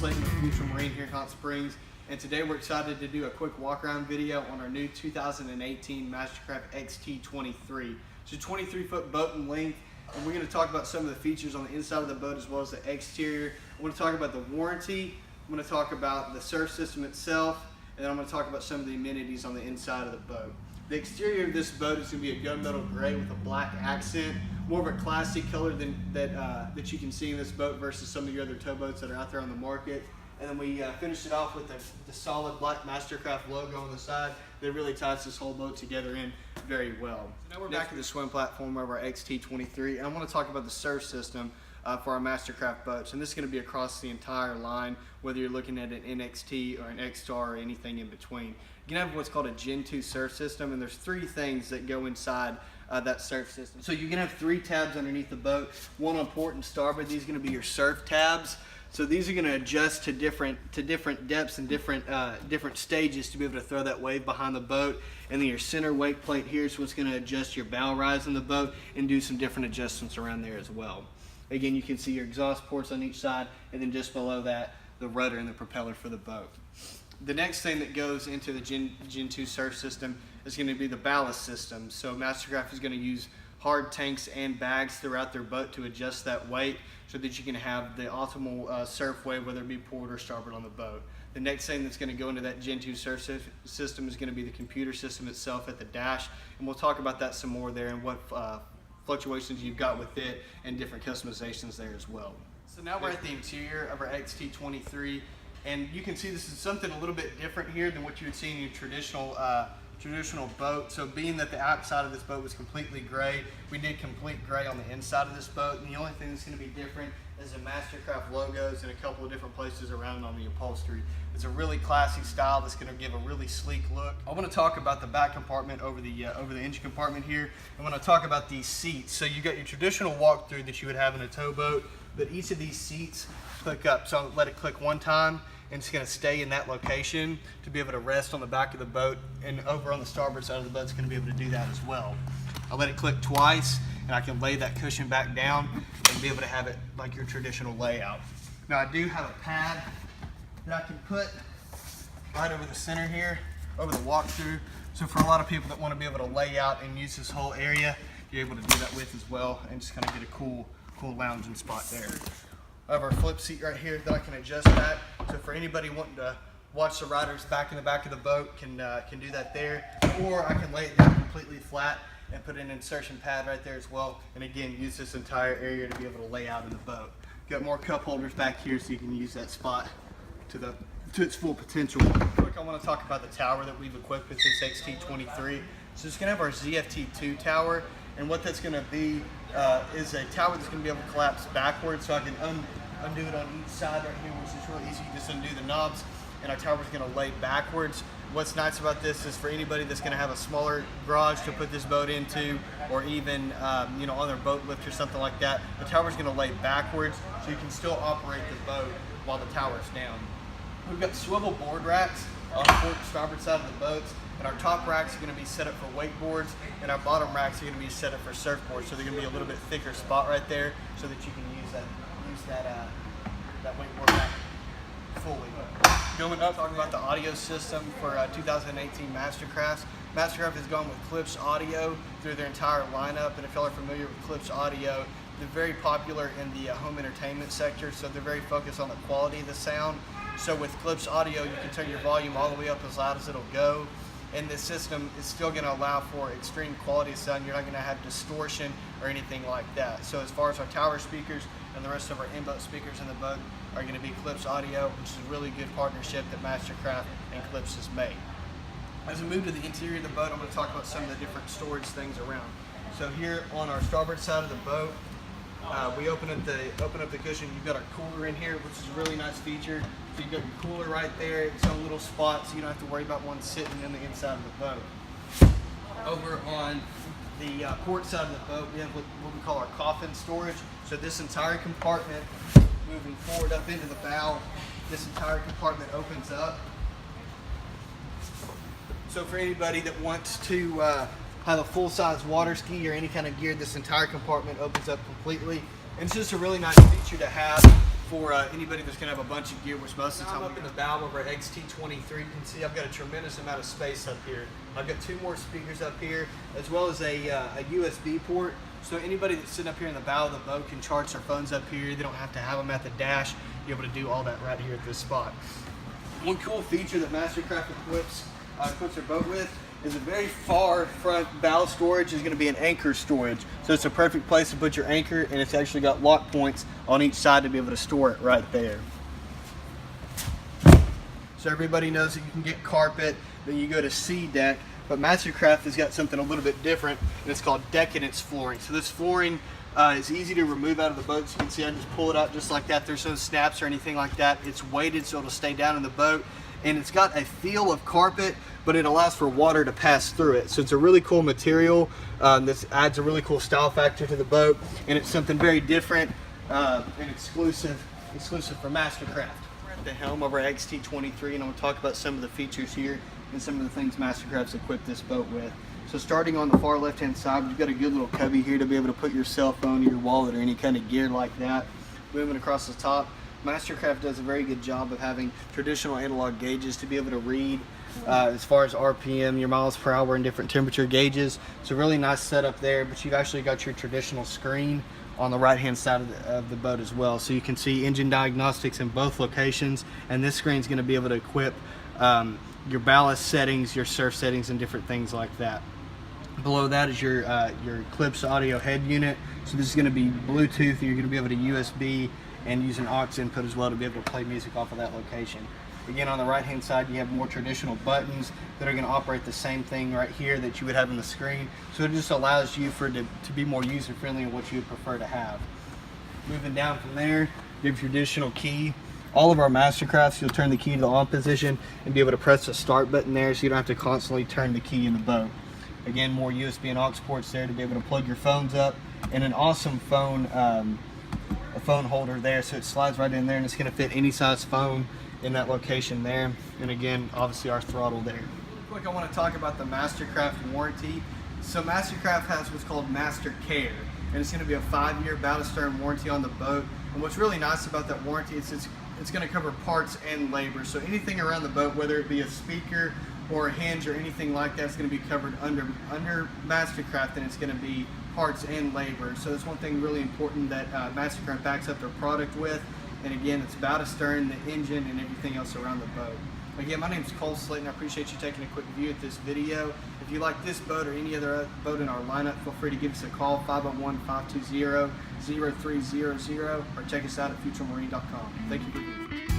Slayton with Futrell Marine here in Hot Springs, and today we're excited to do a quick walk around video on our new 2018 MasterCraft XT23. It's a 23-foot boat in length, and we're going to talk about some of the features on the inside of the boat as well as the exterior. I want to talk about the warranty, I'm going to talk about the surf system itself, and then I'm going to talk about some of the amenities on the inside of the boat. The exterior of this boat is going to be a gunmetal gray with a black accent, more of a classic color than that you can see in this boat versus some of the other towboats that are out there on the market. And then we finished it off with the solid black MasterCraft logo on the side that really ties this whole boat together in very well. So now we're back at the swim platform of our XT23, and I want to talk about the surf system for our MasterCraft boats. And this is going to be across the entire line, whether you're looking at an NXT or an X-Star or anything in between. You can have what's called a Gen 2 surf system, and there's three things that go inside that surf system. So you can have three tabs underneath the boat, one on port and starboard. These are going to be your surf tabs. So these are going to adjust to different depths and different stages to be able to throw that wave behind the boat. And then your center wake plate here is what's going to adjust your bow rise in the boat and do some different adjustments around there as well. Again, you can see your exhaust ports on each side, and then just below that, the rudder and the propeller for the boat. The next thing that goes into the Gen 2 surf system is going to be the ballast system. So MasterCraft is going to use hard tanks and bags throughout their boat to adjust that weight so that you can have the optimal surf wave, whether it be port or starboard on the boat. The next thing that's going to go into that Gen 2 surf system is going to be the computer system itself at the dash, and we'll talk about that some more there and what fluctuations you've got with it and different customizations there as well. So now we're at the interior of our XT23, and you can see this is something a little bit different here than what you would see in your traditional boat. So being that the outside of this boat was completely gray, we did complete gray on the inside of this boat, and the only thing that's going to be different is the MasterCraft logos in a couple of different places around on the upholstery. It's a really classy style that's going to give a really sleek look. I want to talk about the back compartment over the engine compartment here. I want to talk about these seats. So you got your traditional walkthrough that you would have in a towboat, but each of these seats click up. So I'll let it click one time, and it's going to stay in that location to be able to rest on the back of the boat, and over on the starboard side of the boat it's going to be able to do that as well. I'll let it click twice, and I can lay that cushion back down and be able to have it like your traditional layout. Now I do have a pad that I can put right over the center here, over the walkthrough. So for a lot of people that want to be able to lay out and use this whole area, you're able to do that with as well, and just kind of get a cool lounging spot there. I have our flip seat right here that I can adjust that. So for anybody wanting to watch the riders back in the back of the boat can do that there. Or I can lay it down completely flat and put an insertion pad right there as well. And again, use this entire area to be able to lay out in the boat. Got more cup holders back here so you can use that spot to its full potential. Quick, I want to talk about the tower that we've equipped with this XT23. So it's going to have our ZFT2 tower, and what that's going to be is a tower that's going to be able to collapse backwards, so I can undo it on each side right here, which is really easy. You just undo the knobs, and our tower is going to lay backwards. What's nice about this is for anybody that's going to have a smaller garage to put this boat into, or even on their boat lift or something like that, the tower is going to lay backwards, so you can still operate the boat while the tower is down. We've got swivel board racks on the port and starboard side of the boats, and our top racks are going to be set up for wakeboards, and our bottom racks are going to be set up for surfboards. So they're going to be a little bit thicker spot right there, so that you can use that wakeboard rack fully. Going up, talking about the audio system for 2018 MasterCrafts. MasterCraft has gone with Klipsch audio through their entire lineup, and if y'all are familiar with Klipsch audio, they're very popular in the home entertainment sector, so they're very focused on the quality of the sound. So with Klipsch audio, you can turn your volume all the way up as loud as it'll go, and this system is still going to allow for extreme quality of sound. You're not going to have distortion or anything like that. So as far as our tower speakers and the rest of our in-boat speakers in the boat are going to be Klipsch audio, which is a really good partnership that MasterCraft and Klipsch has made. As we move to the interior of the boat, I'm going to talk about some of the different storage things around. So here on our starboard side of the boat, we open up the cushion. You've got our cooler in here, which is a really nice feature. So you've got your cooler right there, its own little spot, so you don't have to worry about one sitting in the inside of the boat. Over on the port side of the boat, we have what we call our Coffin Storage. So this entire compartment, moving forward up into the bow, this entire compartment opens up. So for anybody that wants to have a full-size water ski or any kind of gear, this entire compartment opens up completely. And it's just a really nice feature to have for anybody that's going to have a bunch of gear, which most of the time I'm up in the bow of our XT23. You can see I've got a tremendous amount of space up here. I've got 2 more speakers up here, as well as a USB port. So anybody that's sitting up here in the bow of the boat can charge their phones up here. They don't have to have them at the dash. You're able to do all that right here at this spot. One cool feature that MasterCraft equips their boat with is a very far front bow storage is going to be an anchor storage. So it's a perfect place to put your anchor, and it's actually got lock points on each side to be able to store it right there. So everybody knows that you can get carpet, then you go to C deck, but MasterCraft has got something a little bit different, and it's called Decadence Flooring. So this flooring is easy to remove out of the boat. So you can see I just pull it out just like that. There's no snaps or anything like that. It's weighted so it'll stay down in the boat, and it's got a feel of carpet, but it allows for water to pass through it. So it's a really cool material. This adds a really cool style factor to the boat, and it's something very different and exclusive for MasterCraft. We're at the helm of our XT23, and I'm going to talk about some of the features here and some of the things MasterCraft's equipped this boat with. So starting on the far left-hand side, you've got a good little cubby here to be able to put your cell phone, your wallet, or any kind of gear like that. Moving across the top, MasterCraft does a very good job of having traditional analog gauges to be able to read as far as RPM, your miles per hour, and different temperature gauges. It's a really nice setup there, but you've actually got your traditional screen on the right hand side of the boat as well. So you can see engine diagnostics in both locations, and this screen is going to be able to equip your ballast settings, your surf settings, and different things like that. Below that is your Eclipse audio head unit. So this is going to be Bluetooth. You're going to be able to USB and use an aux input as well to be able to play music off of that location. Again, on the right hand side, you have more traditional buttons that are going to operate the same thing right here that you would have on the screen. So it just allows you to be more user friendly in what you would prefer to have. Moving down from there, you have your traditional key. All of our MasterCrafts, you'll turn the key to the on position and be able to press the start button there, so you don't have to constantly turn the key in the boat. Again, more USB and aux ports there to be able to plug your phones up, and an awesome phone holder there, so it slides right in there, and it's going to fit any size phone in that location there. And again, obviously our throttle there. Real quick, I want to talk about the MasterCraft warranty. So MasterCraft has what's called Master Care, and it's going to be a 5-year bow to stern warranty on the boat. And what's really nice about that warranty is it's going to cover parts and labor. So anything around the boat, whether it be a speaker or a hinge or anything like that, is going to be covered under MasterCraft, and it's going to be parts and labor. So that's one thing really important that MasterCraft backs up their product with. And again, it's bow to stern, the engine, and everything else around the boat. Again, my name is Slayton. I appreciate you taking a quick view at this video. If you like this boat or any other boat in our lineup, feel free to give us a call, 501-520-0300, or check us out at futrellmarine.com. Thank you for viewing.